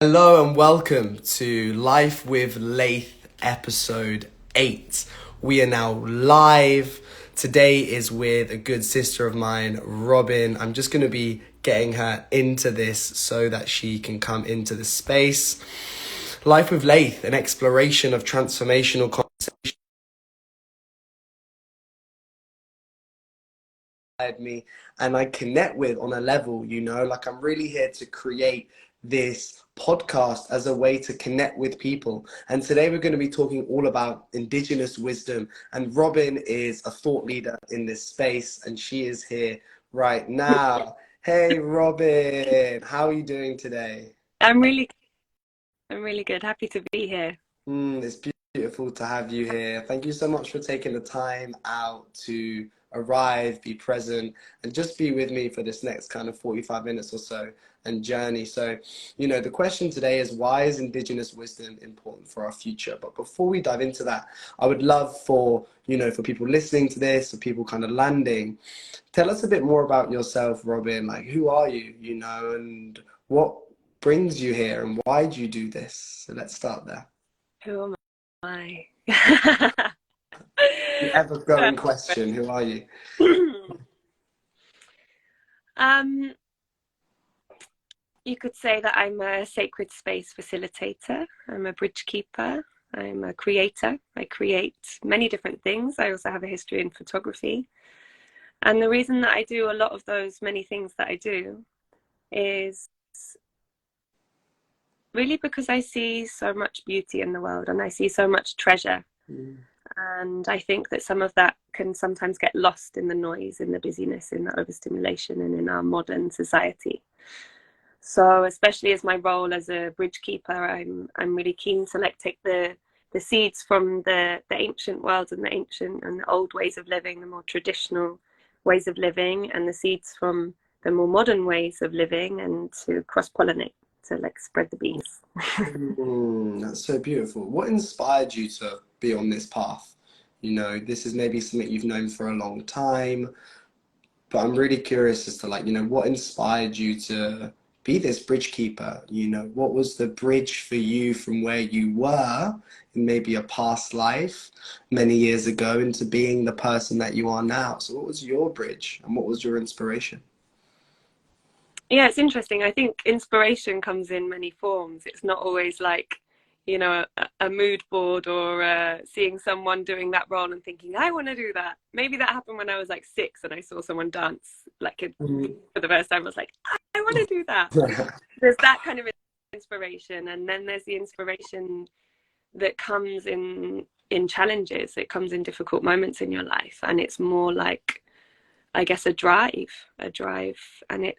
Hello and welcome to Life with Laith episode 8. We are now live. Today is with a good sister of mine, Robyn. I'm just going to be getting her into this so that she can come into the space. Life with Laith, an exploration of transformational conversation. Me and I connect with on a level, like I'm really here to create this podcast as a way to connect with people. And today we're going to be talking all about Indigenous wisdom, and Robyn is a thought leader in this space and she is here right now. Hey Robyn, how are you doing today? I'm really, I'm really good. Happy to be here. It's beautiful to have you here. Thank you so much for taking the time out to arrive, be present, and just be with me for this next kind of 45 minutes or so and journey. So, the question today is, why is Indigenous wisdom important for our future? But before we dive into that, I would love for people listening to this, for people kind of landing, tell us a bit more about yourself, Robyn. Like, who are you, and what brings you here and why do you do this? So let's start there. Who am I? The ever-growing question, who are you? um, you could say that I'm a sacred space facilitator. I'm a bridge keeper. I'm a creator. I create many different things. I also have a history in photography. And the reason that I do a lot of those many things that I do is really because I see so much beauty in the world and I see so much treasure. And I think that some of that can sometimes get lost in the noise, in the busyness, in the overstimulation, and in our modern society. So especially as my role as a bridge keeper, I'm really keen to take the seeds from the ancient world and the ancient and the old ways of living, the more traditional ways of living, and the seeds from the more modern ways of living, and to cross-pollinate, to spread the bees. That's so beautiful. What inspired you to be on this path? This is maybe something you've known for a long time, but I'm really curious as to what inspired you to be this bridge keeper? What was the bridge for you from where you were in maybe a past life many years ago into being the person that you are now? So what was your bridge and what was your inspiration? Yeah, it's interesting. I think inspiration comes in many forms. It's not always a mood board or seeing someone doing that role and thinking, I want to do that. Maybe that happened when I was 6 and I saw someone dance for the first time. I was like, I want to do that. There's that kind of inspiration. And then there's the inspiration that comes in challenges. It comes in difficult moments in your life. And it's more like, I guess, a drive. And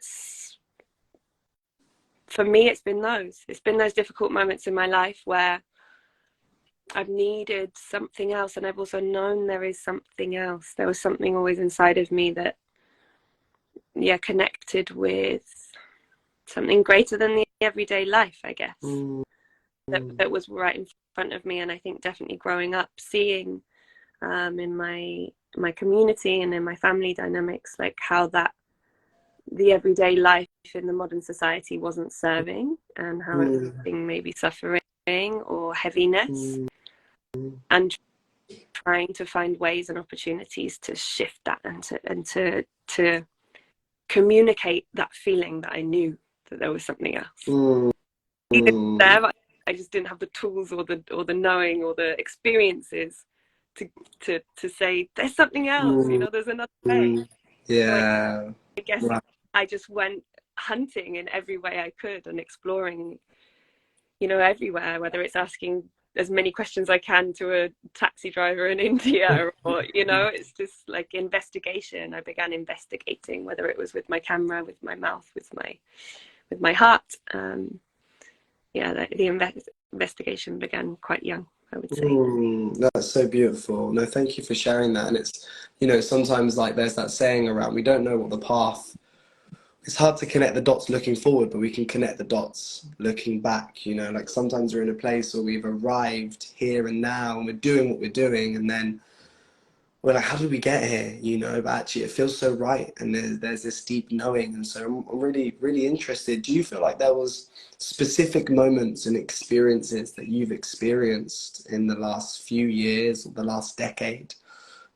for me, it's been those difficult moments in my life where I've needed something else, and I've also known there is something else. There was something always inside of me that, connected with something greater than the everyday life, I guess, that was right in front of me. And I think definitely growing up, seeing in my community and in my family dynamics, how that the everyday life in the modern society wasn't serving, and how it was being maybe suffering or heaviness, and trying to find ways and opportunities to shift that and to communicate that feeling that I knew that there was something else. Even there, I just didn't have the tools or the knowing or the experiences to say there's something else. There's another way. Yeah. So I guess I just went hunting in every way I could and exploring, everywhere, whether it's asking as many questions I can to a taxi driver in India or, it's just investigation. I began investigating, whether it was with my camera, with my mouth, with my heart. The investigation began quite young, I would say. That's so beautiful. No, thank you for sharing that. And it's, sometimes there's that saying around, we don't know what the path. It's hard to connect the dots looking forward, but we can connect the dots looking back. Sometimes we're in a place where we've arrived here and now and we're doing what we're doing, and then we're like, how did we get here? You know, but actually it feels so right, and there's this deep knowing, and so I'm really really interested. Do you feel like there was specific moments and experiences that you've experienced in the last few years or the last decade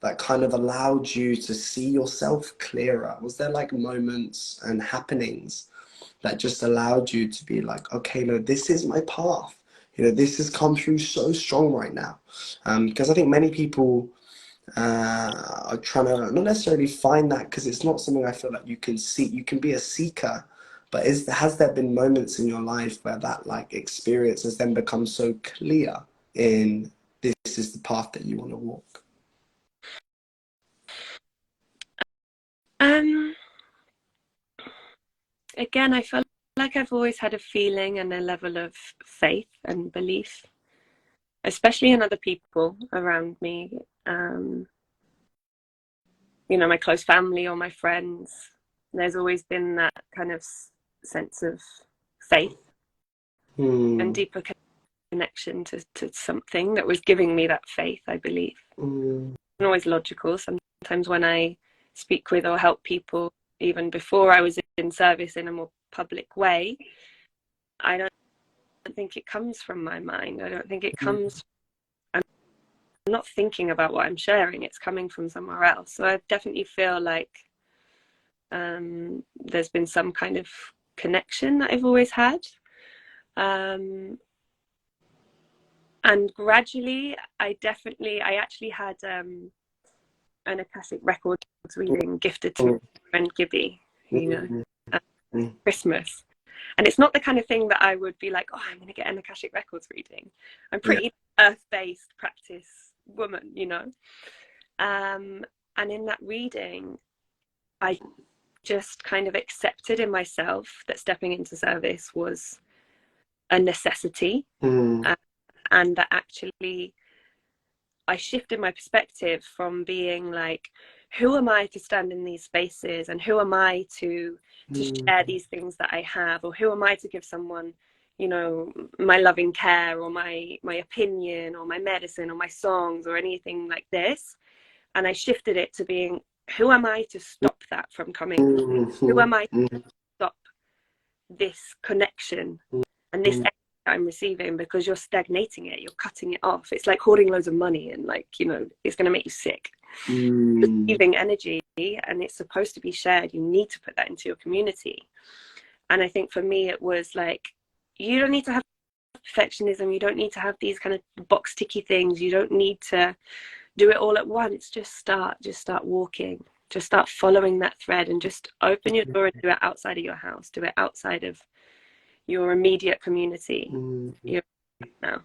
that kind of allowed you to see yourself clearer? Was there like moments and happenings that just allowed you to be like, okay, no, this is my path. You know, this has come through so strong right now. Because I think many people are trying to not necessarily find that, because it's not something I feel like you can see. You can be a seeker, but has there been moments in your life where that like experience has then become so clear in this is the path that you want to walk? Um, Again, I feel like I've always had a feeling and a level of faith and belief, especially in other people around me. You know, my close family or my friends. There's always been that kind of sense of faith and Mm, deeper connection to something that was giving me that faith, I believe. mm, It's always logical. Sometimes when I speak with or help people, even before I was in service in a more public way, I don't think it comes from my mind. I don't think it comes, I'm not thinking about what I'm sharing, it's coming from somewhere else. So I definitely feel like there's been some kind of connection that I've always had. And gradually, I actually had an Akashic Records reading gifted to me mm, by my friend Gibby, you know, mm, at mm. Christmas. And it's not the kind of thing that I would be like, oh, I'm going to get an Akashic Records reading. I'm Yeah. pretty earth-based practice woman, you know. And in that reading, I just kind of accepted in myself that stepping into service was a necessity, Mm, and that actually I shifted my perspective from being like, who am I to stand in these spaces, and who am I to mm, share these things that I have, or who am I to give someone, you know, my loving care or my opinion or my medicine or my songs or anything like this. And I shifted it to being, who am I to stop that from coming? Who mm, am I to mm, stop this connection mm, and this mm, energy I'm receiving? Because you're stagnating it, you're cutting it off. It's like hoarding loads of money, and like, you know, it's going to make you sick. mm. Receiving energy, and it's supposed to be shared. You need to put that into your community. And I think for me, it was like, you don't need to have perfectionism. You don't need to have these kind of box ticky things. You don't need to do it all at once. Just start walking. Just start following that thread, and just open your door and do it outside of your house. Do it outside of your immediate community. Mm, You know.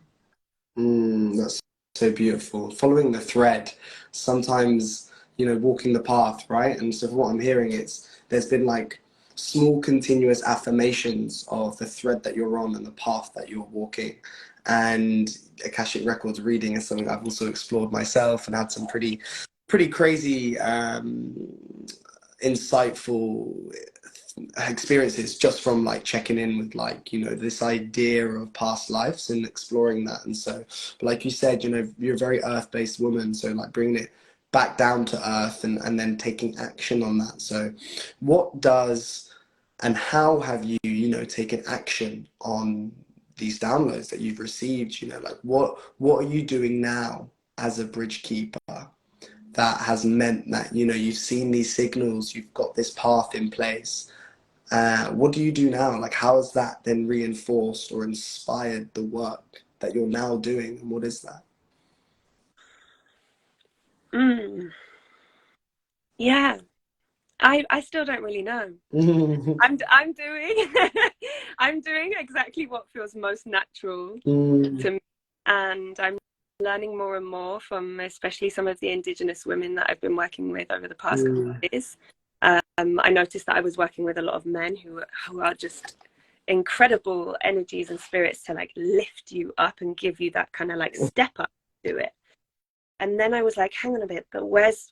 that's so beautiful. Following the thread, sometimes, you know, walking the path, right? And so, from what I'm hearing, there's been like small continuous affirmations of the thread that you're on and the path that you're walking. And Akashic Records reading is something I've also explored myself and had some pretty crazy, insightful experiences just from like checking in with, like, you know, this idea of past lives and exploring that. And so, but like you said, you know, you're a very earth-based woman, so like bringing it back down to earth and then taking action on that. So what does and how have you, you know, taken action on these downloads that you've received? You know, like what are you doing now as a bridge keeper that has meant that, you know, you've seen these signals, you've got this path in place? What do you do now? Like, how has that then reinforced or inspired the work that you're now doing? And what is that? Mm, yeah, I still don't really know. I'm doing I'm doing exactly what feels most natural Mm, to me, and I'm learning more and more from especially some of the Indigenous women that I've been working with over the past couple mm, of years. I noticed that I was working with a lot of men who are just incredible energies and spirits to like lift you up and give you that kind of like step up to it. And then I was like, hang on a bit, but where's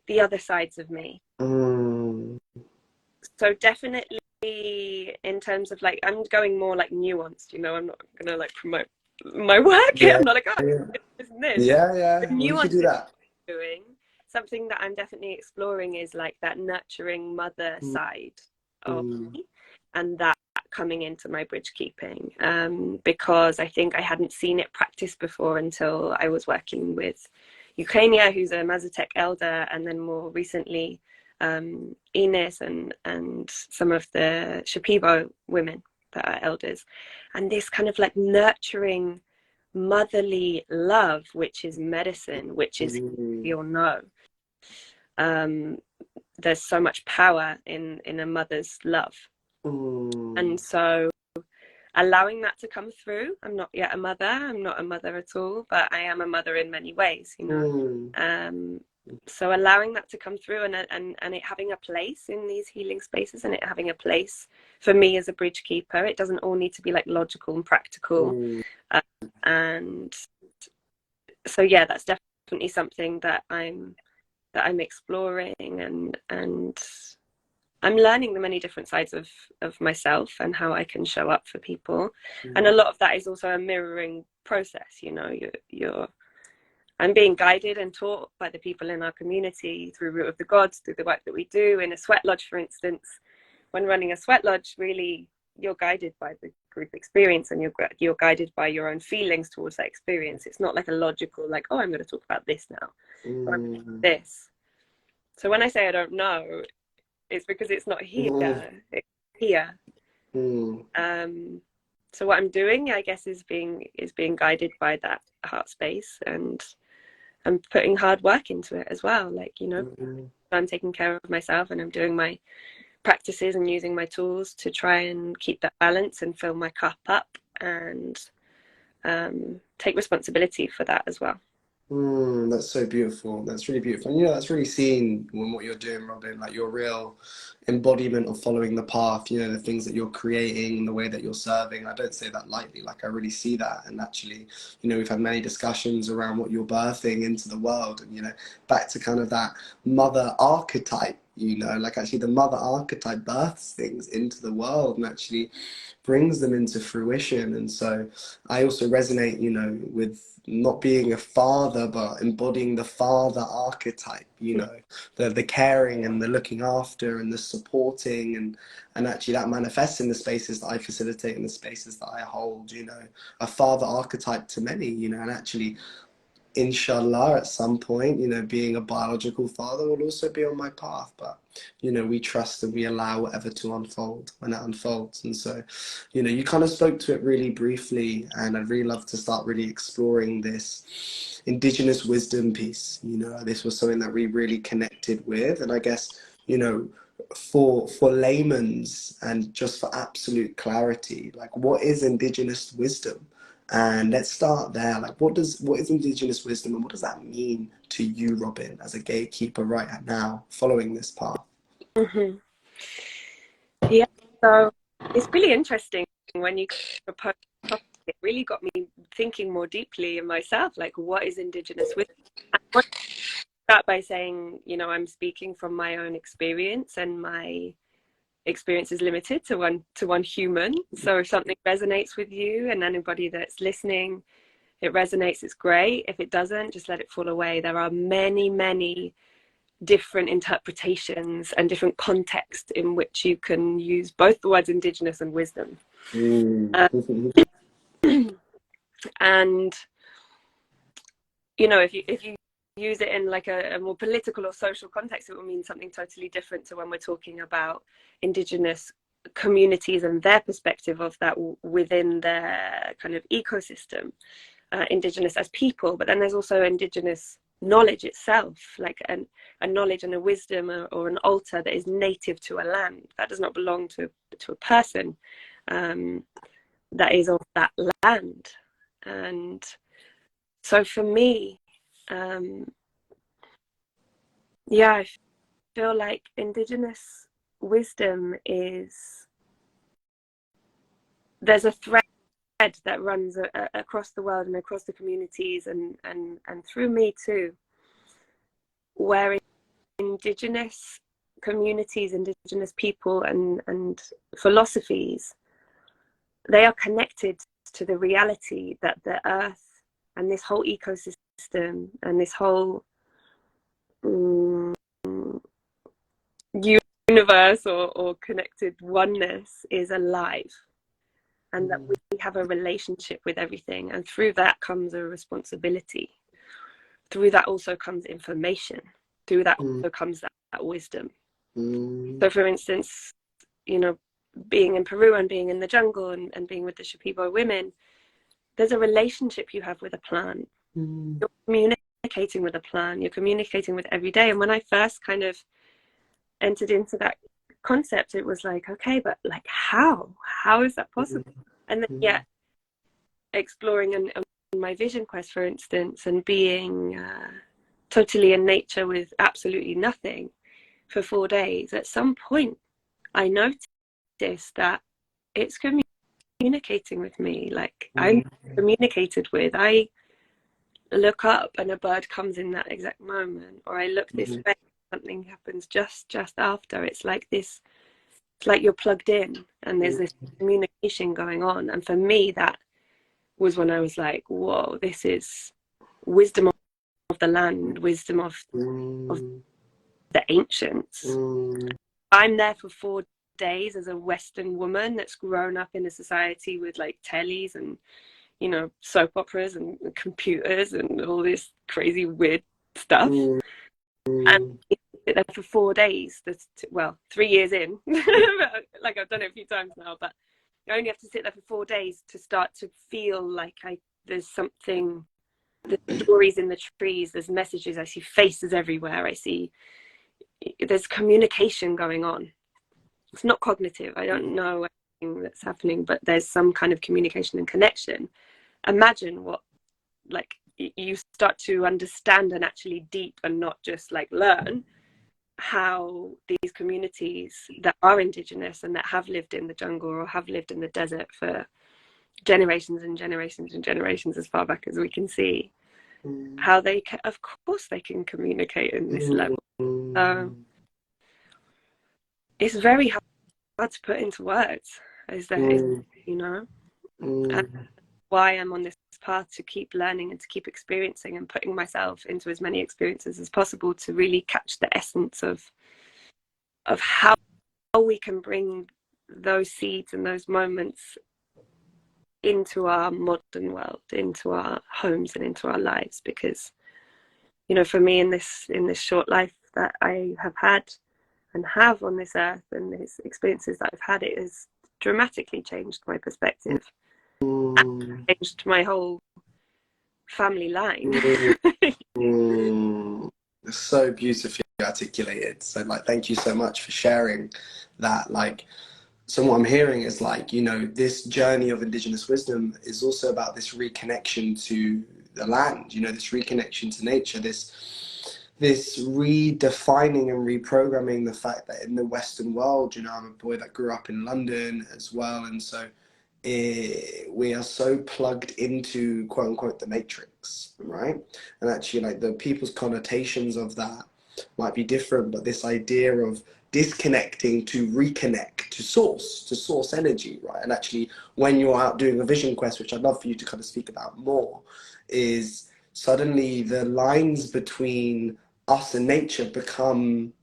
the other sides of me? mm. So definitely in terms of like, I'm going more like nuanced, you know. I'm not gonna like promote my work. Yeah, I'm not like, oh, yeah, this and this. yeah, The yeah. We could nuance do is that. what I'm doing. something that I'm definitely exploring is like that nurturing mother side of me, and that coming into my bridge keeping, because I think I hadn't seen it practiced before until I was working with Ukrainia, who's a Mazatec elder, and then more recently Ines and some of the Shipibo women that are elders, and this kind of like nurturing motherly love, which is medicine, which is, you'll know, there's so much power in a mother's love. And so allowing that to come through. I'm not yet a mother, I'm not a mother at all, but I am a mother in many ways, you know. So allowing that to come through, and it having a place in these healing spaces, and it having a place for me as a bridge keeper. It doesn't all need to be like logical and practical. And so yeah, that's definitely something that I'm exploring, and I'm learning the many different sides of myself and how I can show up for people. And a lot of that is also a mirroring process, you know. I'm being guided and taught by the people in our community through Root of the Gods, through the work that we do in a sweat lodge, for instance. When running a sweat lodge, really, you're guided by the group experience, and you're guided by your own feelings towards that experience. It's not like a logical, like, oh, I'm going to talk about this now, or I'm going to do this. So when I say I don't know, it's because it's not here. It's here. So what I'm doing, I guess, is being guided by that heart space, and I'm putting hard work into it as well. Like, you know, I'm taking care of myself, and I'm doing my practices and using my tools to try and keep that balance and fill my cup up, and take responsibility for that as well. That's so beautiful. That's really beautiful. And you know, that's really seen in what you're doing, Robyn, like your real embodiment of following the path, you know, the things that you're creating, the way that you're serving. I don't say that lightly, like I really see that. And actually, you know, we've had many discussions around what you're birthing into the world, and, you know, back to kind of that mother archetype, you know, like actually the mother archetype births things into the world and actually brings them into fruition. And so I also resonate, you know, with not being a father, but embodying the father archetype, you know, the caring and the looking after and the supporting, and actually that manifests in the spaces that I facilitate, in the spaces that I hold, you know, a father archetype to many, you know, and actually, inshallah, at some point, you know, being a biological father will also be on my path. But, you know, we trust and we allow whatever to unfold when it unfolds. And so, you know, you kind of spoke to it really briefly, and I'd really love to start really exploring this Indigenous wisdom piece. You know, this was something that we really connected with. And I guess, you know, for layman's and just for absolute clarity, like, what is Indigenous wisdom? And let's start there. Like, what is Indigenous wisdom, and what does that mean to you, Robyn, as a gatekeeper right now, following this path? Yeah, so it's really interesting when you propose the topic. It really got me thinking more deeply in myself, like, what is Indigenous wisdom? I want to start by saying, you know, I'm speaking from my own experience, and my experience is limited to one human. So if something resonates with you, and anybody that's listening, it resonates, it's great. If it doesn't, just let it fall away. There are many different interpretations and different contexts in which you can use both the words Indigenous and wisdom. And you know, if you use it in like a more political or social context, it will mean something totally different to when we're talking about Indigenous communities and their perspective of that within their kind of ecosystem. Indigenous as people, but then there's also Indigenous knowledge itself, like a knowledge and a wisdom, or an altar that is native to a land, that does not belong to a person, that is of that land. And so for me, yeah, I feel like Indigenous wisdom is, there's a thread that runs across the world and across the communities, and through me too, where Indigenous communities, Indigenous people and philosophies, they are connected to the reality that the earth and this whole ecosystem and this whole mm, universe or connected oneness is alive, and that we have a relationship with everything, and through that comes a responsibility. Through that also comes information. Through that also comes that wisdom. So for instance, you know, being in Peru and being in the jungle and being with the Shipibo women, there's a relationship you have with a plant. You're communicating with a plant, you're communicating with every day. And when I first kind of entered into that concept, it was like, okay, but like how is that possible? And then yet exploring and my vision quest, for instance, and being totally in nature with absolutely nothing for 4 days, at some point I noticed that it's communicating with me. Like I'm communicated with. I look up and a bird comes in that exact moment, or I look this way, something happens just after. It's like this, it's like you're plugged in and there's this communication going on. And for me, that was when I was like, whoa, this is wisdom of the land, wisdom of the ancients. I'm there for 4 days as a Western woman that's grown up in a society with like tellies and, you know, soap operas and computers and all this crazy weird stuff. And sit there for 4 days. That's, well, 3 years in. Like I've done it a few times now, but I only have to sit there for 4 days to start to feel like there's something. There's stories in the trees. There's messages. I see faces everywhere. There's communication going on. It's not cognitive. I don't know anything that's happening, but there's some kind of communication and connection. Imagine what, like, you start to understand and actually deep and not just like learn how these communities that are indigenous and that have lived in the jungle or have lived in the desert for generations and generations and generations, as far back as we can see, how they can, of course they can communicate in this level. It's very hard to put into words, you know, and why I'm on this path to keep learning and to keep experiencing and putting myself into as many experiences as possible to really catch the essence of how we can bring those seeds and those moments into our modern world, into our homes and into our lives. Because, you know, for me in this short life that I have had and have on this earth, and these experiences that I've had, it has dramatically changed my perspective, and changed my whole family line. So beautifully articulated. So like, thank you so much for sharing that. Like, so what I'm hearing is like, you know, this journey of Indigenous wisdom is also about this reconnection to the land, you know, this reconnection to nature, this redefining and reprogramming the fact that in the Western world, you know, I'm a boy that grew up in London as well, and so we are so plugged into quote unquote the matrix, right? And actually, like, the people's connotations of that might be different, but this idea of disconnecting to reconnect to source energy, right? And actually, when you're out doing a vision quest, which I'd love for you to kind of speak about more, is suddenly the lines between us and nature become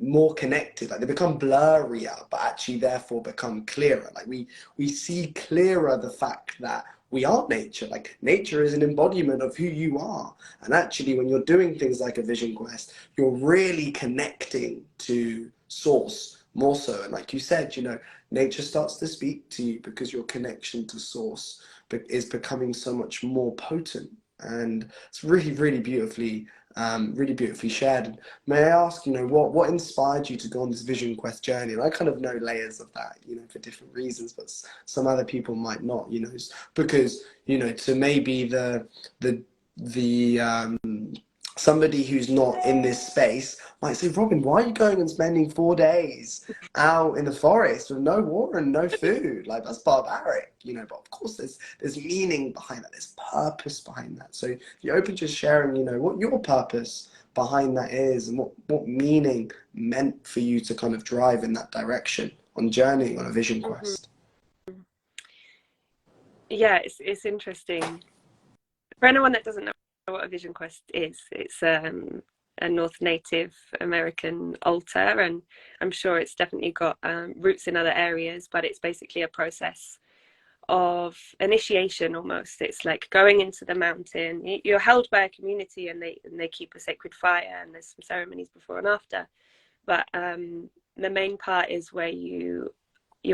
more connected. Like, they become blurrier, but actually therefore become clearer. Like, we see clearer the fact that we are nature. Like, nature is an embodiment of who you are. And actually, when you're doing things like a vision quest, you're really connecting to source more so. And like you said, you know, nature starts to speak to you because your connection to source is becoming so much more potent. And it's really, really beautifully shared. May I ask, you know, what inspired you to go on this vision quest journey? And I kind of know layers of that, you know, for different reasons, but some other people might not, you know, because, you know, to maybe the somebody who's not in this space might say, Robyn, why are you going and spending 4 days out in the forest with no water and no food? Like, that's barbaric, you know. But of course there's meaning behind that, there's purpose behind that. So if you're open to sharing, you know, what your purpose behind that is, and what meaning meant for you to kind of drive in that direction on journeying on a vision quest. Yeah, it's interesting. For anyone that doesn't know what a vision quest is. It's a North Native American altar, and I'm sure it's definitely got roots in other areas, but it's basically a process of initiation almost. It's like going into the mountain. You're held by a community, and they keep a sacred fire, and there's some ceremonies before and after. But the main part is where you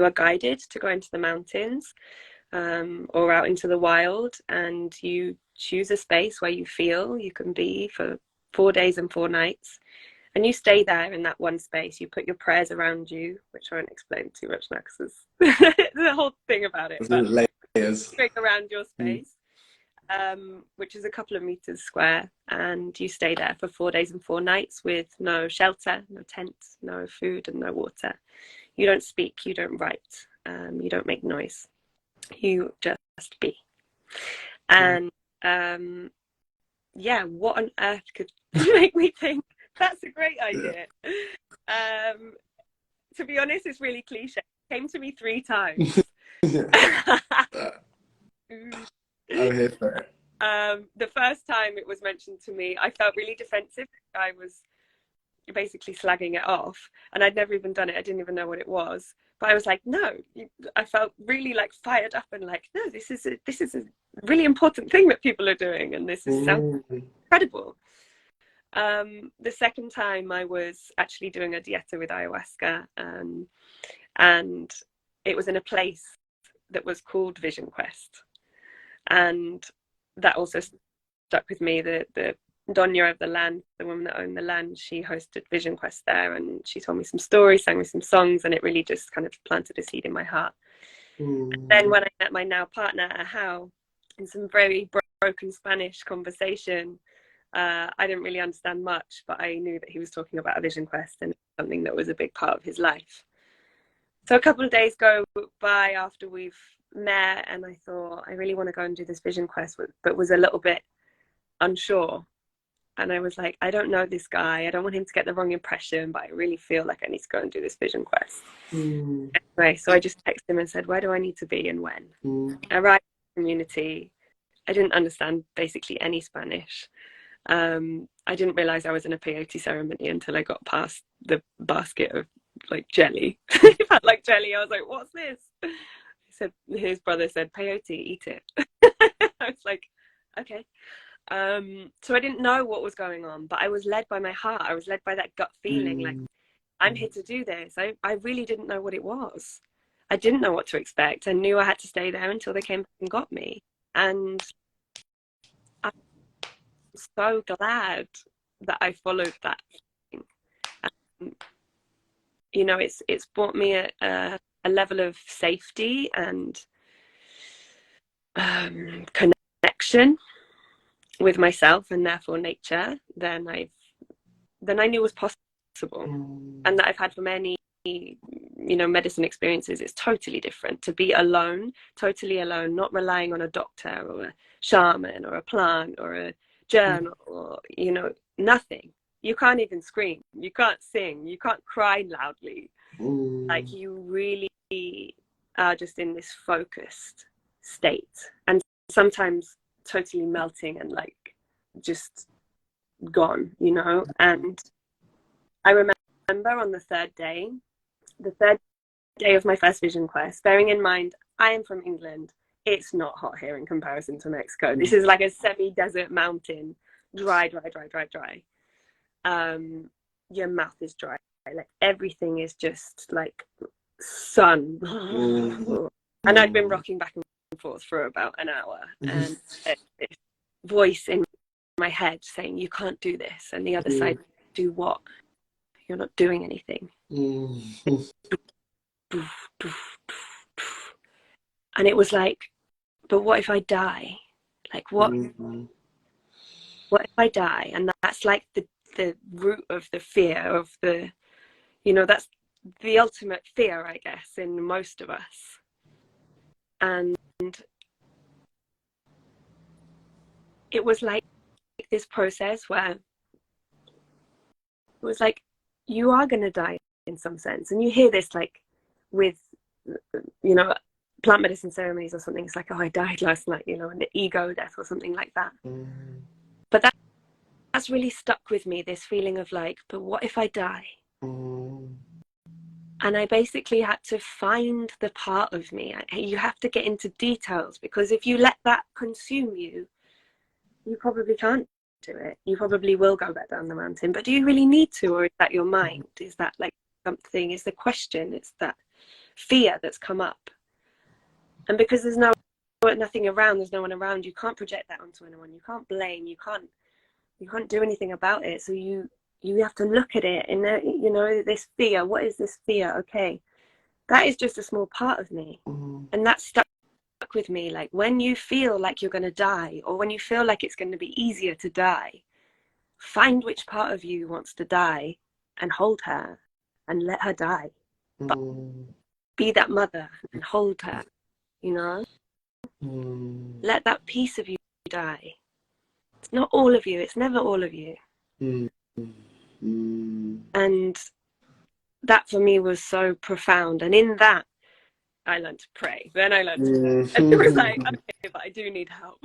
are guided to go into the mountains, or out into the wild, and you choose a space where you feel you can be for 4 days and 4 nights, and you stay there in that one space. You put your prayers around you, which I won't explain too much now because there's the whole thing about it, but layers around your space, which is a couple of meters square, and you stay there for 4 days and 4 nights with no shelter, no tent, no food, and no water. You don't speak, you don't write, you don't make noise, you just be. And yeah, what on earth could make me think that's a great idea? To be honest, it's really cliche. It came to me 3 times. I'm here for it. The first time it was mentioned to me, I felt really defensive. I was basically slagging it off, and I'd never even done it. I didn't even know what it was, but I was like, no. I felt really like fired up and like, no, this is a really important thing that people are doing, and this sounds incredible. The second time I was actually doing a dieta with ayahuasca, and it was in a place that was called Vision Quest, and that also stuck with me. The Doña of the land, the woman that owned the land, she hosted Vision Quest there, and she told me some stories, sang me some songs, and it really just kind of planted a seed in my heart. Then when I met my now partner, Ahau, in some very broken Spanish conversation, I didn't really understand much, but I knew that he was talking about a Vision Quest and something that was a big part of his life. So a couple of days go by after we've met, and I thought, I really want to go and do this Vision Quest, but was a little bit unsure. And I was like, I don't know this guy. I don't want him to get the wrong impression, but I really feel like I need to go and do this Vision Quest. Anyway, so I just texted him and said, where do I need to be and when? I arrived in the community. I didn't understand basically any Spanish. I didn't realize I was in a peyote ceremony until I got past the basket of like jelly. It felt like jelly. I was like, what's this? He said, his brother said, peyote, eat it. I was like, okay. So I didn't know what was going on, but I was led by my heart. I was led by that gut feeling, like, I'm here to do this. I really didn't know what it was. I didn't know what to expect. I knew I had to stay there until they came back and got me. And I'm so glad that I followed that thing. You know, it's brought me a level of safety and connection with myself, and therefore nature, than I knew was possible, and that I've had from any, you know, medicine experiences. It's totally different to be alone, totally alone, not relying on a doctor or a shaman or a plant or a journal or, you know, nothing. You can't even scream, you can't sing, you can't cry loudly. Like, you really are just in this focused state, and sometimes totally melting and like just gone, you know. And I remember on the third day of my first Vision Quest, bearing in mind I am from England, it's not hot here in comparison to Mexico. This is like a semi-desert mountain, dry. Your mouth is dry, like everything is just like sun. And I'd been rocking back and forth for about an hour, and this voice in my head saying, you can't do this, and the other side, do what? You're not doing anything. And it was like, but what if I die? Like, what if I die? And that's like the root of the fear of the, you know, that's the ultimate fear, I guess, in most of us. And it was like this process where it was like, you are going to die in some sense. And you hear this like with, you know, plant medicine ceremonies or something. It's like, oh, I died last night, you know, and the ego death or something like that. that's really stuck with me, this feeling of like, but what if I die? And I basically had to find the part of me. You have to get into details, because if you let that consume you, you probably can't do it. You probably will go back down the mountain, but do you really need to? Or is that your mind? Is that like something, is the question, it's that fear that's come up. And because there's nothing around, there's no one around, you can't project that onto anyone. You can't blame, you can't do anything about it. So you have to look at it and, you know, this fear, what is this fear? Okay, that is just a small part of me. And that stuck with me. Like, when you feel like you're going to die, or when you feel like it's going to be easier to die, find which part of you wants to die and hold her and let her die. But be that mother and hold her, you know? Let that piece of you die. It's not all of you. It's never all of you. And that for me was so profound. And in that, I learned to pray. Then I learned to pray. And it was like, okay, but I do need help.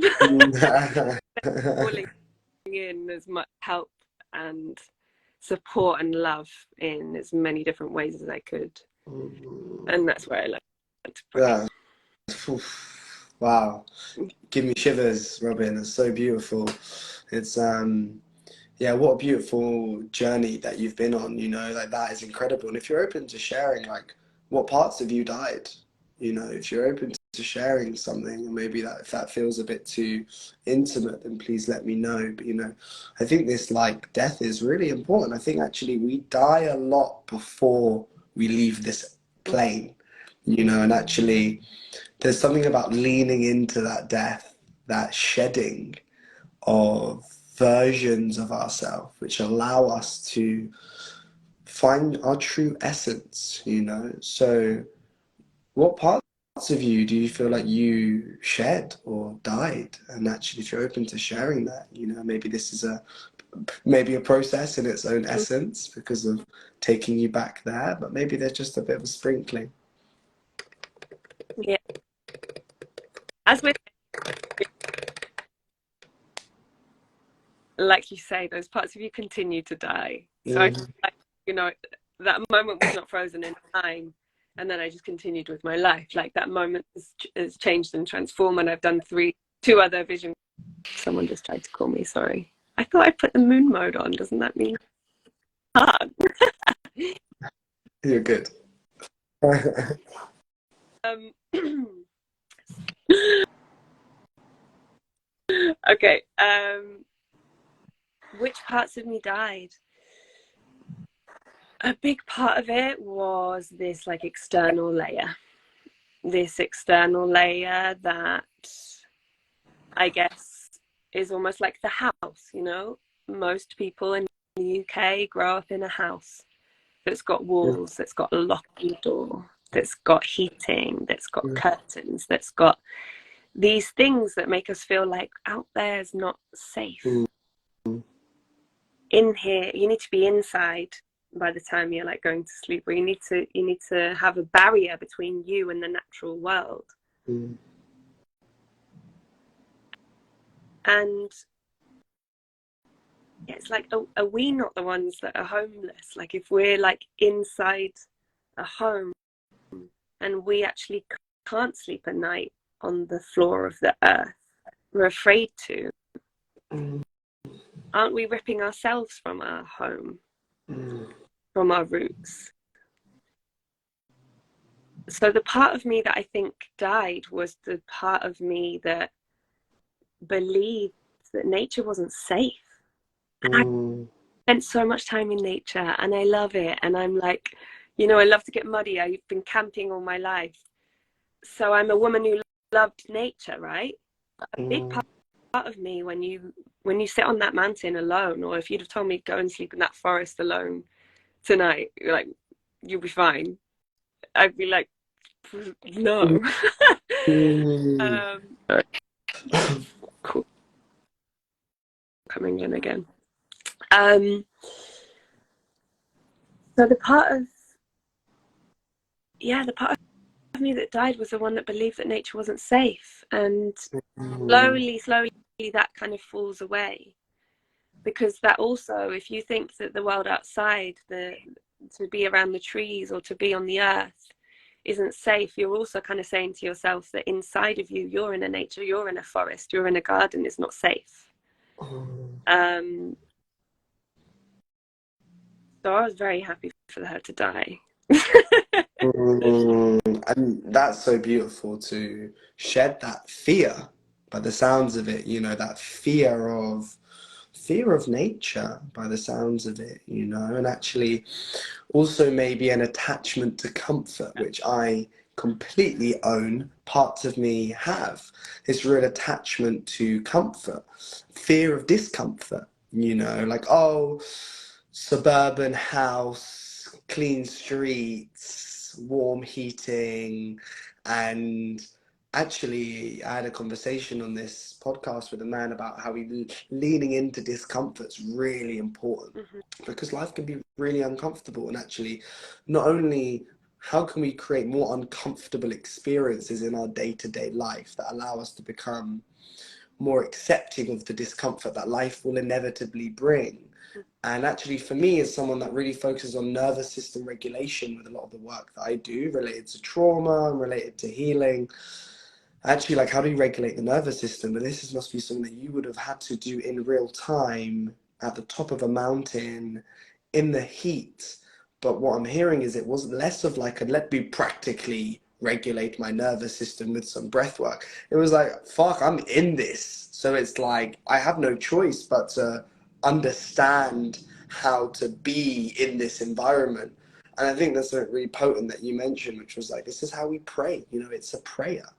Calling in as much help and support and love in as many different ways as I could. And that's where I learned to pray. Yeah. Wow. Give me shivers, Robyn. It's so beautiful. It's yeah, what a beautiful journey that you've been on, you know, like that is incredible. And if you're open to sharing, like, what parts of you died, you know, if you're open to sharing something, and maybe that if that feels a bit too intimate, then please let me know. But, you know, I think this, like, death is really important. I think actually we die a lot before we leave this plane, you know, and actually there's something about leaning into that death, that shedding of versions of ourselves which allow us to find our true essence, you know. So what parts of you do you feel like you shed or died? And actually, if you're open to sharing that, you know, maybe this is maybe a process in its own essence because of taking you back there, but maybe there's just a bit of a sprinkling. Yeah. As with, like you say, those parts of you continue to die. So I, like, you know, that moment was not frozen in time, and then I just continued with my life. Like, that moment has changed and transformed, and I've done two other vision. Someone just tried to call me. Sorry, I thought I put the moon mode on. Doesn't that mean hard? You're good. Okay. Which parts of me died? A big part of it was this, like, external layer. This external layer that I guess is almost like the house, you know? Most people in the UK grow up in a house that's got walls, that's got a lock on the door, that's got heating, that's got curtains, that's got these things that make us feel like out there is not safe. In here, you need to be inside by the time you're, like, going to sleep, or you need to have a barrier between you and the natural world. And it's like, are we not the ones that are homeless? Like, if we're, like, inside a home and we actually can't sleep at night on the floor of the earth, we're afraid to. Aren't we ripping ourselves from our home, from our roots? So the part of me that I think died was the part of me that believed that nature wasn't safe. I spent so much time in nature and I love it. And I'm like, you know, I love to get muddy. I've been camping all my life. So I'm a woman who loved nature, right? A big part of me, when you sit on that mountain alone, or if you'd have told me go and sleep in that forest alone tonight, you're like, you'll be fine, I'd be like, no. Cool. Coming in again. So the part of me that died was the one that believed that nature wasn't safe, and slowly that kind of falls away. because that also, if you think that the world outside, to be around the trees or to be on the earth isn't safe, you're also kind of saying to yourself that inside of you, you're in a nature, you're in a forest, you're in a garden, is not safe. So I was very happy for her to die. And that's so beautiful, to shed that fear, by the sounds of it, that fear of nature, by the sounds of it, and actually also maybe an attachment to comfort, which I completely own. Parts of me have this real attachment to comfort, fear of discomfort, like, oh, suburban house, clean streets, warm heating. And actually, I had a conversation on this podcast with a man about how leaning into discomfort's really important, because life can be really uncomfortable. And actually, not only how can we create more uncomfortable experiences in our day-to-day life that allow us to become more accepting of the discomfort that life will inevitably bring. And actually, for me, as someone that really focuses on nervous system regulation with a lot of the work that I do related to trauma and related to healing, actually, like, how do you regulate the nervous system? But this must be something that you would have had to do in real time at the top of a mountain in the heat. But what I'm hearing is it was less of like a let me practically regulate my nervous system with some breath work. It was like, fuck, I'm in this. So it's like I have no choice but to understand how to be in this environment. And I think that's something really potent that you mentioned, which was like, this is how we pray. It's a prayer.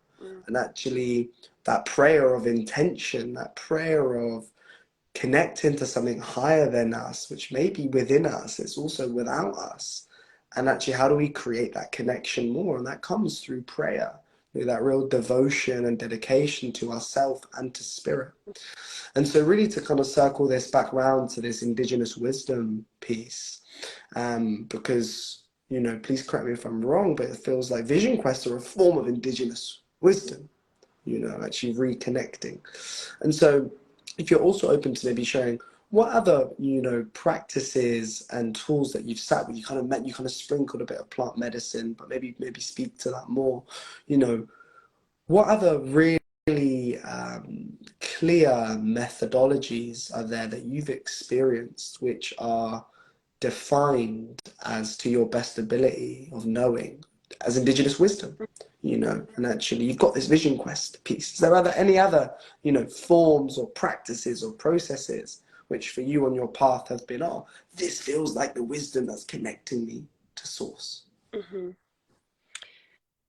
And actually, that prayer of intention, that prayer of connecting to something higher than us, which may be within us, it's also without us. And actually, how do we create that connection more? And that comes through prayer, that real devotion and dedication to ourself and to spirit. And so really, to kind of circle this back round to this Indigenous wisdom piece, because, please correct me if I'm wrong, but it feels like Vision Quests are a form of Indigenous wisdom, actually reconnecting. And so if you're also open to maybe sharing what other, practices and tools that you've sat with, you kind of sprinkled a bit of plant medicine, but maybe speak to that more, what other really clear methodologies are there that you've experienced which are defined as to your best ability of knowing as Indigenous wisdom? And actually, you've got this Vision Quest piece. Is there any other, forms or practices or processes which for you on your path have been, oh, this feels like the wisdom that's connecting me to source?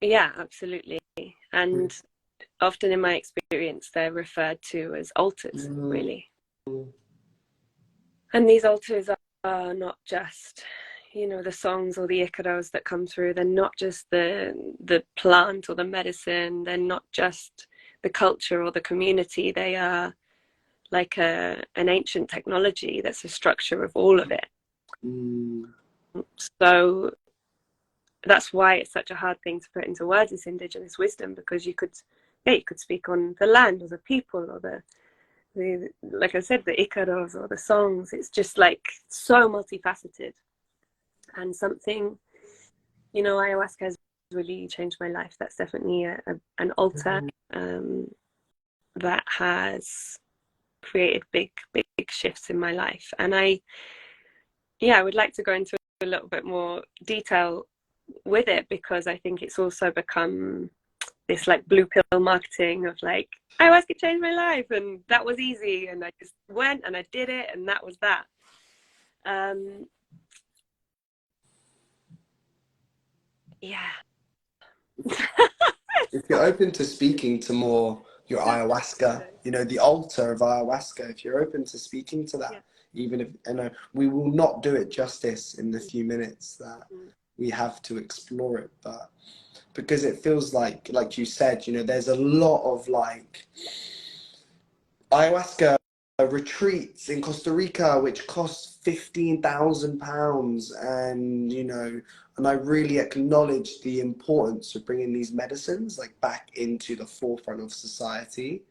Yeah, absolutely. And often in my experience, they're referred to as altars, really. And these altars are not just, the songs or the icaros that come through. They're not just the plant or the medicine. They're not just the culture or the community. They are like an ancient technology that's a structure of all of it. So that's why it's such a hard thing to put into words, this Indigenous wisdom, because you could speak on the land or the people or the like I said, the icaros or the songs. It's just like so multifaceted, and something, ayahuasca has really changed my life. That's definitely an altar that has created big shifts in my life. And I would like to go into a little bit more detail with it, because I think it's also become this like blue pill marketing of like, ayahuasca changed my life and that was easy and I just went and I did it and that was that. If you're open to speaking to more your ayahuasca, the altar of ayahuasca, if you're open to speaking to that, even if, we will not do it justice in the few minutes that we have to explore it, but because it feels like you said, there's a lot of like ayahuasca retreats in Costa Rica which cost £15,000, and and I really acknowledge the importance of bringing these medicines like back into the forefront of society.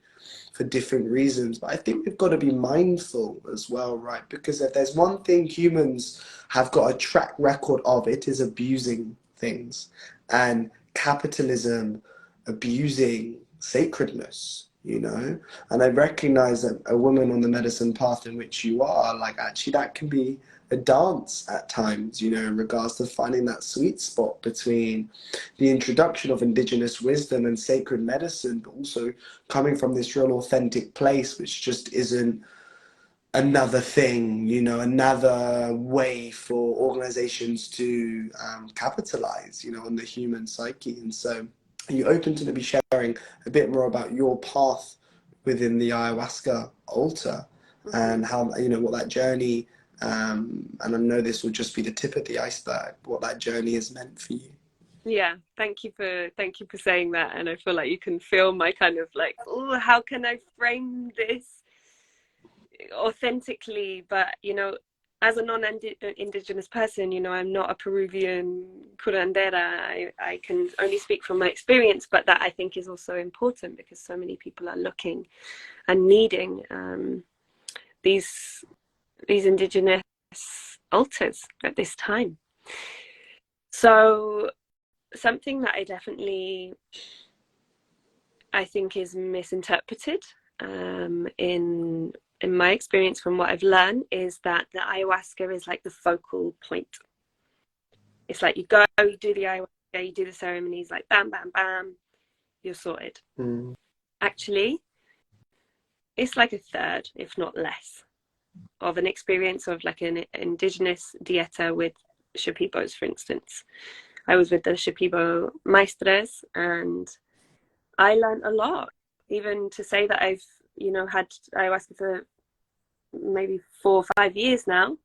for different reasons. But I think we've got to be mindful as well, right? Because if there's one thing humans have got a track record of, it is abusing things, and capitalism abusing sacredness, you know. And I recognize that a woman on the medicine path in which you are, like, actually that can be a dance at times, you know, in regards to finding that sweet spot between the introduction of indigenous wisdom and sacred medicine, but also coming from this real authentic place, which just isn't another thing, you know, another way for organizations to capitalize, you know, on the human psyche. And so, are you open to maybe sharing a bit more about your path within the ayahuasca altar and how, you know, what that journey, and I know this will just be the tip of the iceberg, what that journey has meant for you? Yeah, thank you for saying that. And I feel like you can feel my kind of like, oh, how can I frame this authentically? But you know, as a non-indigenous person, you know, I'm not a Peruvian curandera. I can only speak from my experience, but that I think is also important because so many people are looking and needing these indigenous altars at this time. So something that I think is misinterpreted in my experience from what I've learned is that the ayahuasca is like the focal point. It's like you go, you do the ayahuasca, you do the ceremonies, like bam, bam, bam, you're sorted. Actually, it's like a third, if not less, of an experience of like an indigenous dieta with Shipibos, for instance. I was with the Shipibo maestres and I learned a lot. Even to say that I've, you know, had ayahuasca for maybe 4 or 5 years now,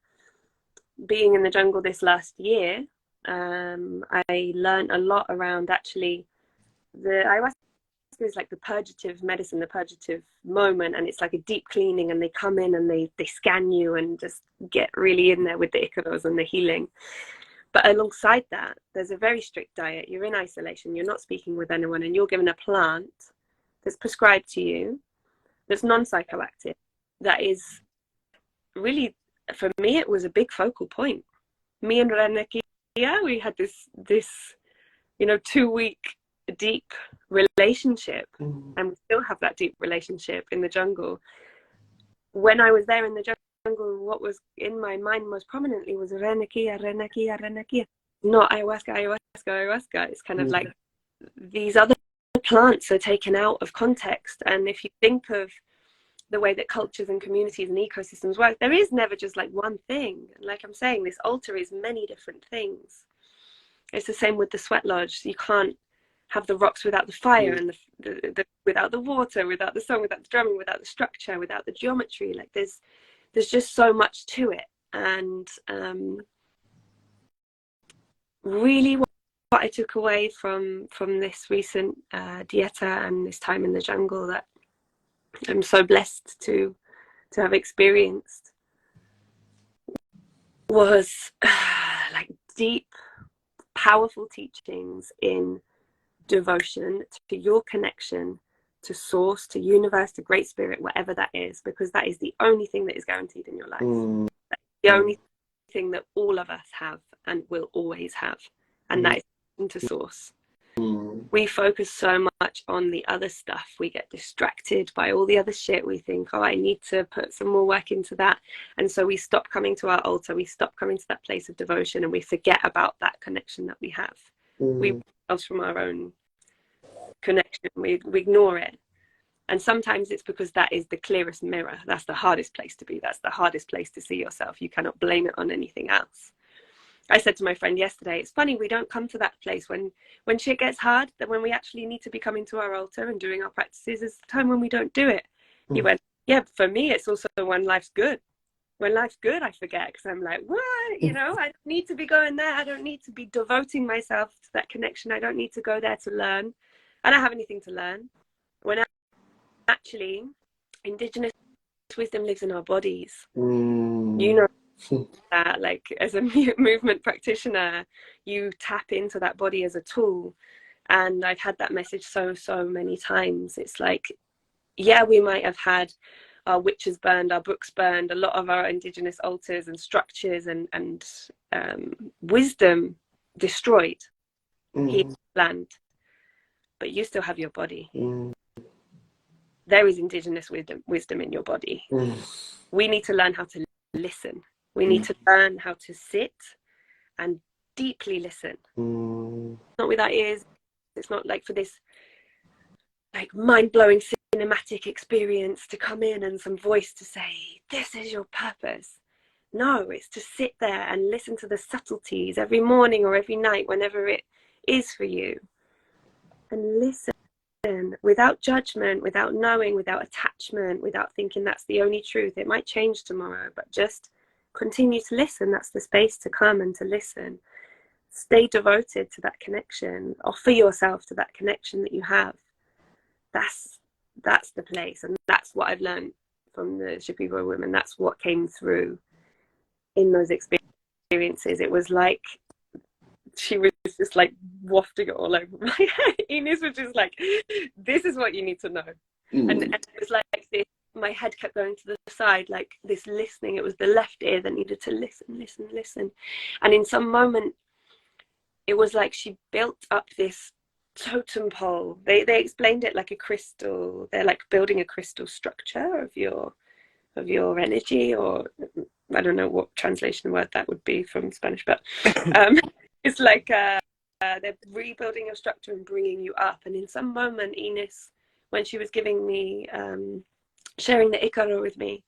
being in the jungle this last year, I learned a lot around actually the ayahuasca is like the purgative medicine, the purgative moment, and it's like a deep cleaning, and they come in and they scan you and just get really in there with the icaros and the healing. But alongside that, there's a very strict diet. You're in isolation, you're not speaking with anyone, and you're given a plant that's prescribed to you, that's non-psychoactive, that is really, for me, it was a big focal point. Me and Renekia, we had this, you know, 2-week deep relationship, and we still have that deep relationship in the jungle. When I was there in the jungle, what was in my mind most prominently was Renekia, Renekia, Renekia. Not ayahuasca, ayahuasca, ayahuasca. It's kind of like these other plants are taken out of context. And if you think of the way that cultures and communities and ecosystems work, there is never just like one thing. Like I'm saying, this altar is many different things. It's the same with the sweat lodge. You can't have the rocks without the fire, and the without the water, without the song, without the drumming, without the structure, without the geometry. Like there's just so much to it. And really what I took away from this recent dieta and this time in the jungle that I'm so blessed to have experienced was like deep, powerful teachings in devotion to your connection to source, to universe, to great spirit, whatever that is, because that is the only thing that is guaranteed in your life. That's the only thing that all of us have and will always have, and that is into source. We focus so much on the other stuff. We get distracted by all the other shit. We think, oh, I need to put some more work into that. And so we stop coming to our altar. We stop coming to that place of devotion, and we forget about that connection that we have. We ourselves from our own connection. We ignore it. And sometimes it's because that is the clearest mirror. That's the hardest place to be. That's the hardest place to see yourself. You cannot blame it on anything else. I said to my friend yesterday, it's funny, we don't come to that place when shit gets hard, that when we actually need to be coming to our altar and doing our practices is the time when we don't do it. He went, yeah, for me, it's also when life's good. When life's good, I forget, because I'm like, what? You know, I don't need to be going there. I don't need to be devoting myself to that connection. I don't need to go there to learn. I don't have anything to learn. When actually, indigenous wisdom lives in our bodies. You know, that like as a movement practitioner, you tap into that body as a tool. And I've had that message so many times. It's like yeah, we might have had our witches burned, our books burned, a lot of our Indigenous altars and structures and wisdom destroyed here on land, but you still have your body. There is Indigenous wisdom in your body. We need to learn how to listen. We need to learn how to sit and deeply listen. Not with our ears. It's not like for this like mind-blowing cinematic experience to come in and some voice to say, this is your purpose. No, it's to sit there and listen to the subtleties every morning or every night, whenever it is for you. And listen without judgment, without knowing, without attachment, without thinking that's the only truth. It might change tomorrow, but just continue to listen. That's the space to come and to listen. Stay devoted to that connection. Offer yourself to that connection that you have. That's the place, and that's what I've learned from the Shipibo women. That's what came through in those experiences. It was like she was just like wafting it all over my head. Ines was just like, this is what you need to know. And it was like this, my head kept going to the side, like this listening. It was the left ear that needed to listen. And in some moment, it was like she built up this totem pole. They explained it like a crystal. They're like building a crystal structure of your energy, or I don't know what translation word that would be from Spanish, but it's like they're rebuilding your structure and bringing you up. And in some moment, Ines, when she was giving me sharing the Ikaro with me,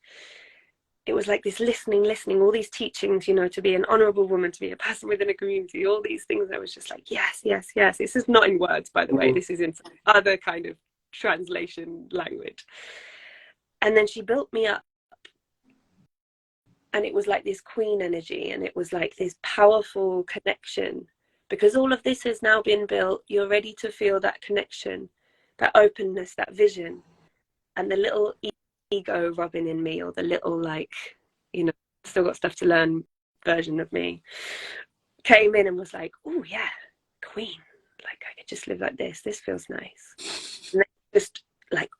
it was like this listening, all these teachings, you know, to be an honorable woman, to be a person within a community, all these things. I was just like, yes. This is not in words, by the way. This is in some other kind of translation language. And then she built me up. And it was like this queen energy, and it was like this powerful connection. Because all of this has now been built, you're ready to feel that connection, that openness, that vision. And the little ego Robyn in me, or the little, like, you know, still got stuff to learn version of me, came in and was like, oh yeah, queen, like I could just live like this feels nice. And then just like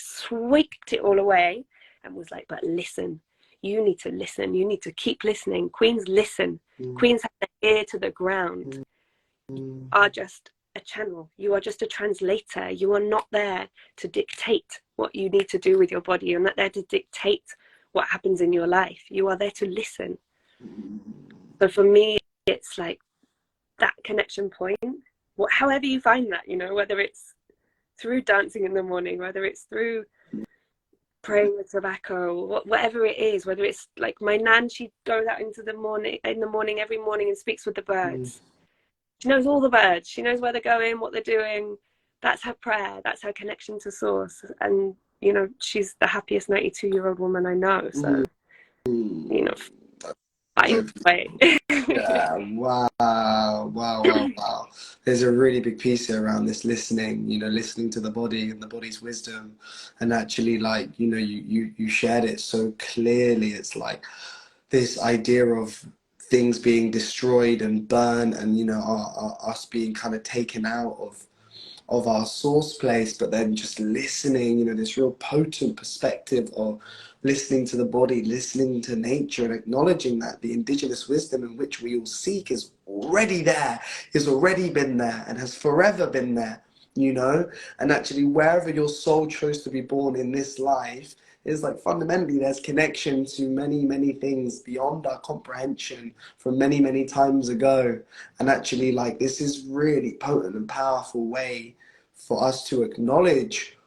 swept it all away and was like, but listen, you need to listen, you need to keep listening. Queens listen. Queens have their ear to the ground. You are just a channel, you are just a translator. You are not there to dictate what you need to do with your body. You're not there to dictate what happens in your life. You are there to listen. So for me, it's like that connection point, however you find that, you know, whether it's through dancing in the morning, whether it's through praying with tobacco, whatever it is, whether it's like my nan, she goes out in the morning every morning and speaks with the birds. She knows all the birds. She knows where they're going, what they're doing. That's her prayer. That's her connection to source. And, you know, she's the happiest 92-year-old woman I know. So, you know, find a way. Yeah, wow. There's a really big piece here around this listening, you know, listening to the body and the body's wisdom. And actually, like, you know, you shared it so clearly. It's like this idea of things being destroyed and burned, and, you know, us being kind of taken out of our source place, but then just listening, you know, this real potent perspective of listening to the body, listening to nature, and acknowledging that the indigenous wisdom in which we all seek is already there, has already been there, and has forever been there, you know. And actually, wherever your soul chose to be born in this life, is like fundamentally there's connection to many things beyond our comprehension from many times ago. And actually, like, this is really potent and powerful way for us to acknowledge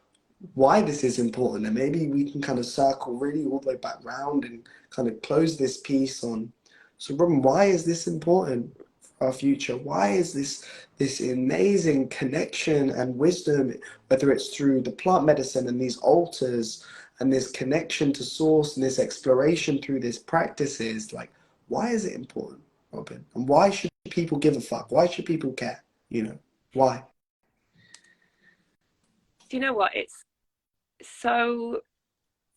why this is important. And maybe we can kind of circle really all the way back round and kind of close this piece on, so Robyn, why is this important for our future? Why is this amazing connection and wisdom, whether it's through the plant medicine and these altars and this connection to source and this exploration through these practices, like, why is it important, Robyn? And why should people give a fuck? Why should people care? You know, why? Do you know what? It's so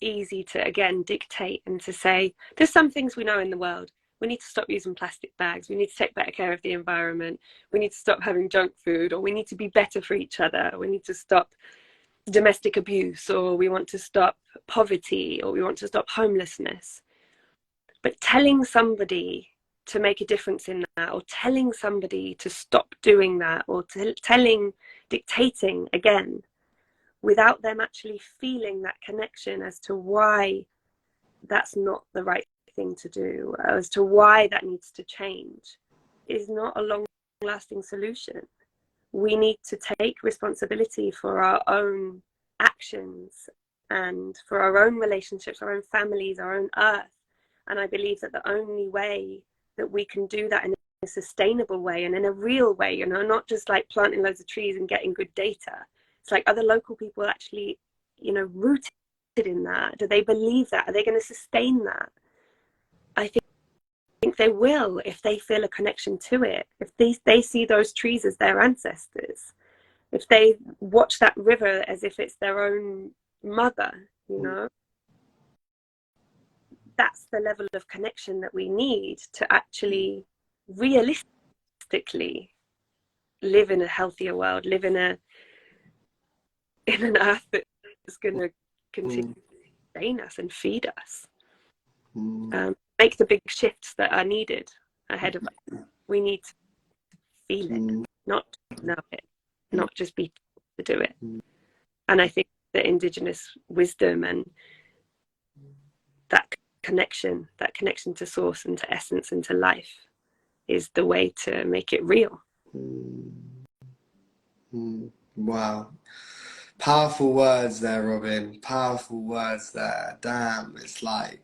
easy to, again, dictate and to say, there's some things we know in the world. We need to stop using plastic bags. We need to take better care of the environment. We need to stop having junk food, or we need to be better for each other. We need to stop domestic abuse, or we want to stop poverty, or we want to stop homelessness. But telling somebody to make a difference in that, or telling somebody to stop doing that, or dictating again, without them actually feeling that connection as to why that's not the right thing to do, as to why that needs to change, is not a long-lasting solution. We need to take responsibility for our own actions and for our own relationships, our own families, our own earth. And I believe that the only way that we can do that in a sustainable way and in a real way, you know, not just like planting loads of trees and getting good data. It's like, are the local people actually, you know, rooted in that? Do they believe that? Are they going to sustain that? I think they will if they feel a connection to it. If they see those trees as their ancestors. If they watch that river as if it's their own mother, you know. That's the level of connection that we need to actually realistically live in a healthier world, live in an earth that's going to continue to sustain us and feed us. Make the big shifts that are needed ahead of us. We need to feel it, not know it, not just be to do it. And I think that Indigenous wisdom and that connection to source and to essence and to life is the way to make it real. Wow. Powerful words there, Robyn. Powerful words there. Damn, it's like,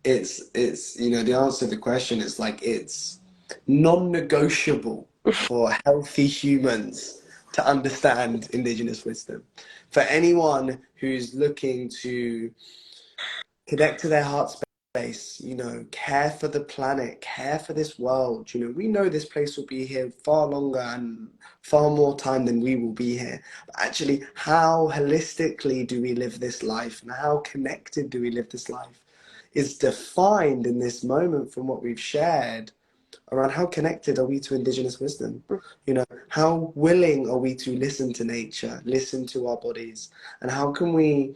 it's you know, the answer to the question is like, it's non-negotiable for healthy humans to understand Indigenous wisdom. For anyone who's looking to connect to their heart space, you know, care for the planet, care for this world. You know, we know this place will be here far longer and far more time than we will be here. But actually, how holistically do we live this life, and how connected do we live this life is defined in this moment from what we've shared around how connected are we to Indigenous wisdom? You know, how willing are we to listen to nature, listen to our bodies, and how can we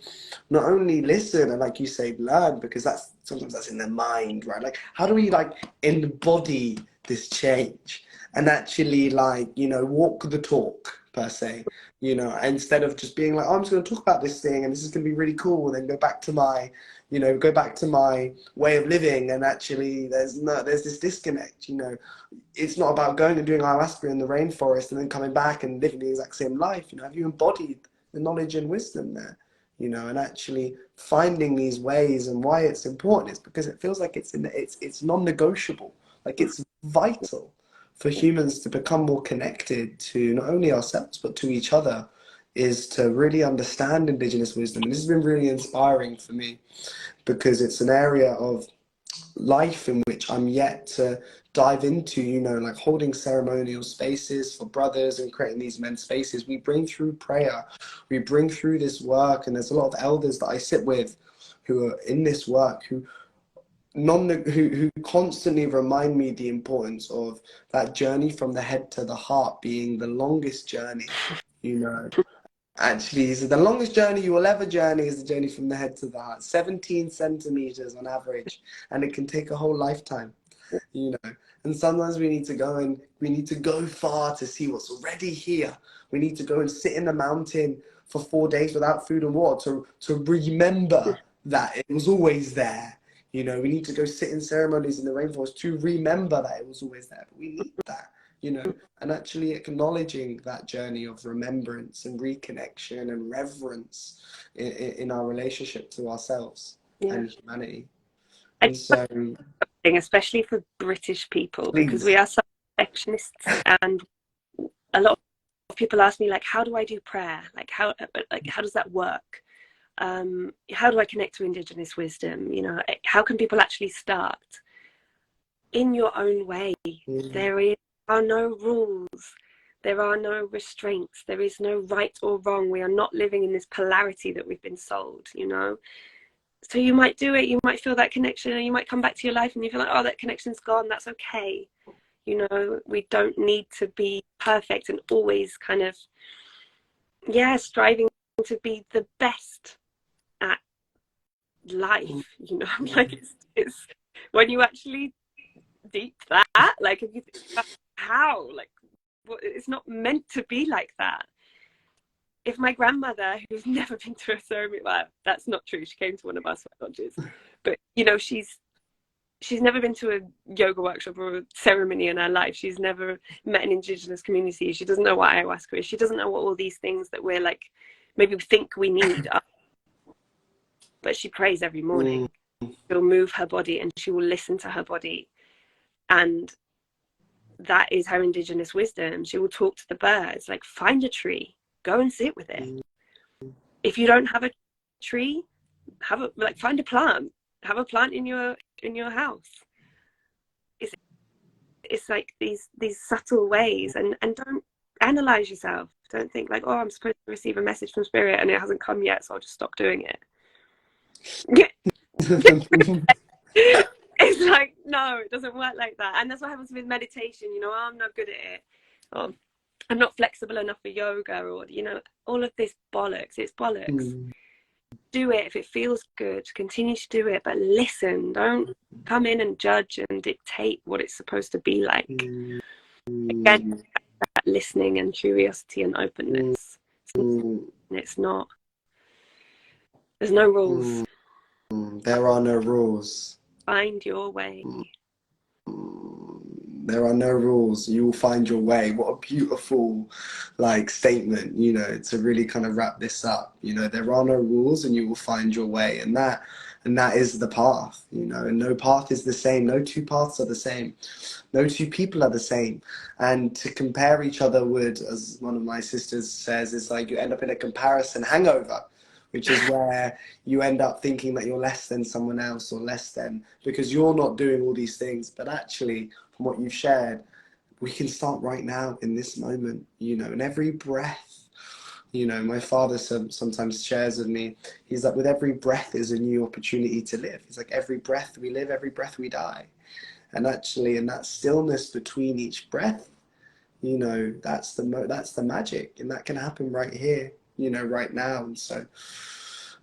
not only listen and, like you say, learn, because that's sometimes that's in the mind, right? Like, how do we like embody this change and actually, like, you know, walk the talk per se, you know, instead of just being like, oh, I'm just going to talk about this thing and this is going to be really cool, and then go back to my, you know, go back to my way of living, and actually there's this disconnect. You know, it's not about going and doing ayahuasca in the rainforest and then coming back and living the exact same life. You know, have you embodied the knowledge and wisdom there? You know, and actually finding these ways, and why it's important is because it feels like it's non-negotiable, like it's vital for humans to become more connected to not only ourselves but to each other, is to really understand Indigenous wisdom. And this has been really inspiring for me, because it's an area of life in which I'm yet to dive into, you know, like holding ceremonial spaces for brothers and creating these men's spaces. We bring through prayer, we bring through this work, and there's a lot of elders that I sit with who are in this work who constantly remind me the importance of that journey from the head to the heart being the longest journey, you know. Actually, so the longest journey you will ever journey is the journey from the head to the heart, 17 centimeters on average, and it can take a whole lifetime, you know. And sometimes we need to go far to see what's already here. We need to go and sit in the mountain for 4 days without food and water to remember that it was always there. You know, we need to go sit in ceremonies in the rainforest to remember that it was always there. But we need that, you know, and actually acknowledging that journey of remembrance and reconnection and reverence in our relationship to ourselves and humanity. I And so, think, especially for British people, because we please. are such perfectionists, and a lot of people ask me, like, how do I do prayer? Like how does that work? How do I connect to Indigenous wisdom? You know, how can people actually start? In your own way. There are no rules. There are no restraints. There is no right or wrong. We are not living in this polarity that we've been sold, you know. So you might do it, you might feel that connection, and you might come back to your life and you feel like, oh, that connection's gone. That's okay. You know, we don't need to be perfect and always kind of, striving to be the best at life, you know. Like it's when you actually deep that, like if you think about how, like, it's not meant to be like that. If my grandmother, who's never been to a ceremony, well, that's not true, she came to one of our sweat lodges, but you know, she's never been to a yoga workshop or a ceremony in her life. She's never met an Indigenous community. She doesn't know what ayahuasca is. She doesn't know what all these things that we're like, maybe we think we need are. But she prays every morning. She'll move her body and she will listen to her body. And that is her Indigenous wisdom. She will talk to the birds, like, find a tree, go and sit with it. If you don't have a tree, find a plant. Have a plant in your house. It's like these subtle ways, and don't analyze yourself. Don't think like, oh, I'm supposed to receive a message from spirit and it hasn't come yet, so I'll just stop doing it. It's like, no, it doesn't work like that. And that's what happens with meditation. You know, oh, I'm not good at it. Oh, I'm not flexible enough for yoga, or, you know, all of this bollocks. It's bollocks. Do it if it feels good. Continue to do it, but listen. Don't come in and judge and dictate what it's supposed to be like. Again, that listening and curiosity and openness. It's not. There's no rules. There are no rules. Find your way. There are no rules. You will find your way. What a beautiful, like, statement, you know, to really kind of wrap this up. You know, there are no rules and you will find your way. And that is the path, you know, and no path is the same. No two paths are the same. No two people are the same. And to compare each other would, as one of my sisters says, is like you end up in a comparison hangover, which is where you end up thinking that you're less than someone else or less than, because you're not doing all these things. But actually, from what you've shared, we can start right now in this moment, you know, in every breath. You know, my father sometimes shares with me, he's like, with every breath is a new opportunity to live. He's like, every breath we live, every breath we die. And actually, in that stillness between each breath, you know, that's the magic, and that can happen right here, you know, right now. And so,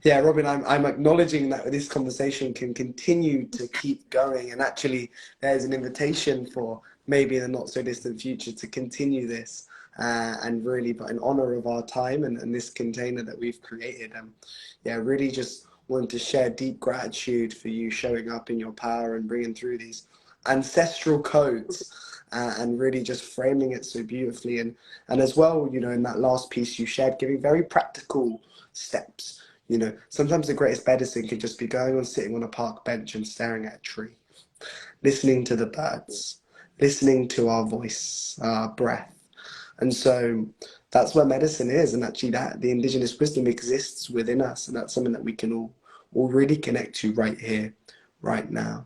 yeah, Robyn, I'm acknowledging that this conversation can continue to keep going, and actually there's an invitation for maybe in the not so distant future to continue this, and really, but in honor of our time and this container that we've created. Yeah, really just want to share deep gratitude for you showing up in your power and bringing through these ancestral codes, and really just framing it so beautifully, and as well, you know, in that last piece you shared, giving very practical steps. You know, sometimes the greatest medicine could just be going on, sitting on a park bench and staring at a tree, listening to the birds, listening to our voice, our breath. And so that's where medicine is, and actually that the Indigenous wisdom exists within us, and that's something that we can all really connect to right here, right now.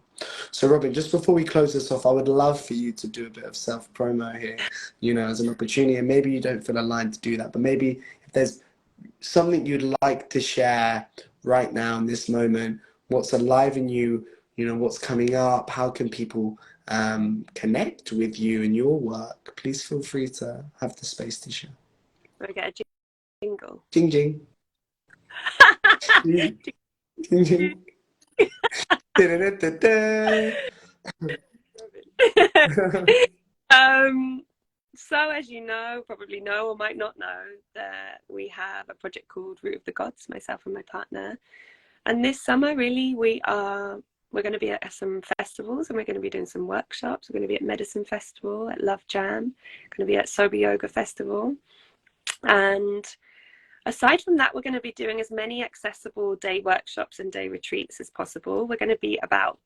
So Robyn, just before we close this off, I would love for you to do a bit of self-promo here, you know, as an opportunity. And maybe you don't feel aligned to do that, but maybe if there's something you'd like to share right now in this moment, what's alive in you, you know, what's coming up, how can people connect with you and your work, please feel free to have the space to share. I get a jingle. Jing jing. Jing jing. So as you know, probably know or might not know, that we have a project called Root of the Gods, myself and my partner. And this summer, really, we're going to be at some festivals, and we're going to be doing some workshops. We're going to be at Medicine Festival, at Love Jam, going to be at Sober Yoga Festival. And aside from that, we're going to be doing as many accessible day workshops and day retreats as possible. We're going to be about.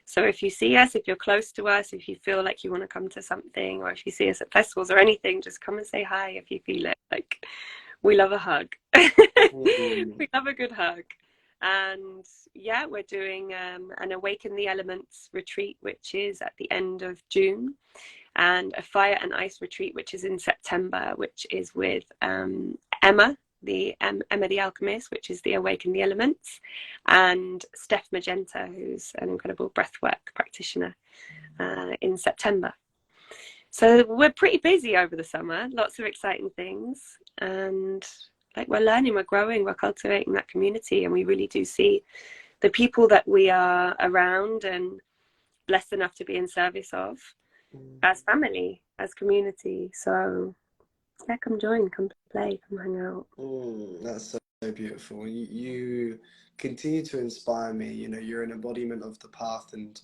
So if you see us, if you're close to us, if you feel like you want to come to something, or if you see us at festivals or anything, just come and say hi if you feel it. Like, we love a hug. We love a good hug. And yeah, we're doing an Awaken the Elements retreat, which is at the end of June, and a Fire and Ice retreat, which is in September, which is with Emma the Alchemist, which is the Awaken the Elements, and Steph Magenta, who's an incredible breathwork practitioner, in September. So we're pretty busy over the summer, lots of exciting things, and we're learning, we're growing, we're cultivating that community, and we really do see the people that we are around and blessed enough to be in service of as family, as community. So yeah, come join, come play, come hang out. That's so beautiful. You continue to inspire me. You know, you're an embodiment of the path, and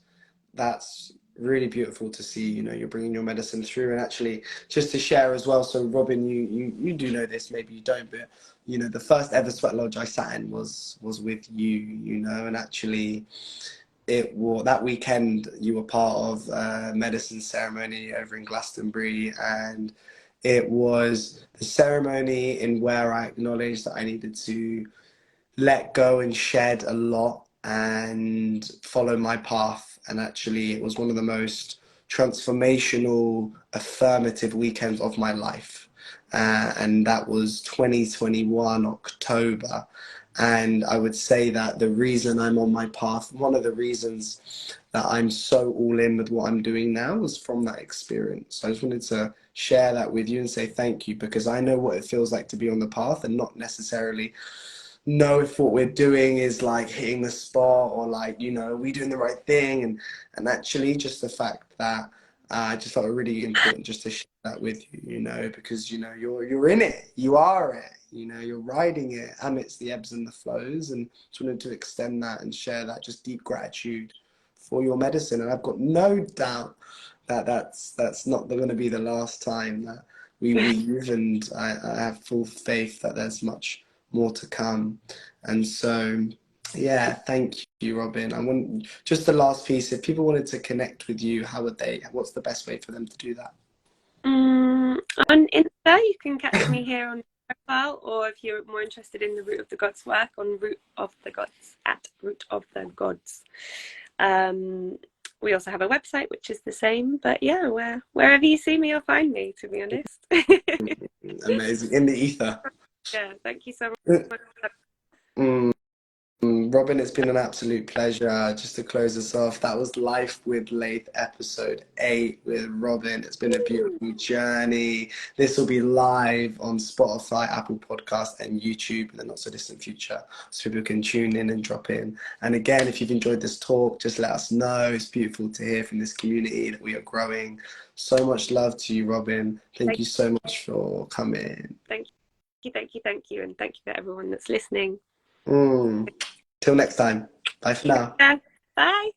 that's really beautiful to see. You know, you're bringing your medicine through. And actually, just to share as well, so Robyn, you do know this, maybe you don't, but you know, the first ever sweat lodge I sat in was with you. You know, and actually, it was that weekend you were part of a medicine ceremony over in Glastonbury, and it was the ceremony in where I acknowledged that I needed to let go and shed a lot and follow my path. And actually, it was one of the most transformational, affirmative weekends of my life. And that was 2021 October. And I would say that the reason I'm on my path, one of the reasons that I'm so all in with what I'm doing now was from that experience. So I just wanted to share that with you and say thank you, because I know what it feels like to be on the path and not necessarily know if what we're doing is like hitting the spot, or like, you know, are we doing the right thing? And actually just the fact that I just felt it really important just to share that with you, you know, because, you know, you're in it, you are it, you know, you're riding it amidst the ebbs and the flows, and just wanted to extend that and share that just deep gratitude for your medicine. And I've got no doubt that that's not going to be the last time that we weave, and I have full faith that there's much more to come. And so yeah, thank you, Robyn. I want just the last piece, if people wanted to connect with you, how would they, what's the best way for them to do that? On Insta you can catch me here on profile, or if you're more interested in the Root of the Gods work, on Root of the Gods, at Root of the Gods. We also have a website which is the same, but yeah, wherever you see me you'll find me, to be honest. Amazing. In the ether. Yeah, thank you so much. Mm. Robyn, it's been an absolute pleasure. Just to close us off, that was Life with Laith episode 8 with Robyn. It's been a beautiful journey. This will be live on Spotify, Apple Podcast, and YouTube in the not so distant future, so people can tune in and drop in. And again, if you've enjoyed this talk, just let us know. It's beautiful to hear from this community that we are growing. So much love to you, Robyn. Thank you so much for coming. Thank you, and thank you for everyone that's listening. Till next time. Bye for now. Bye.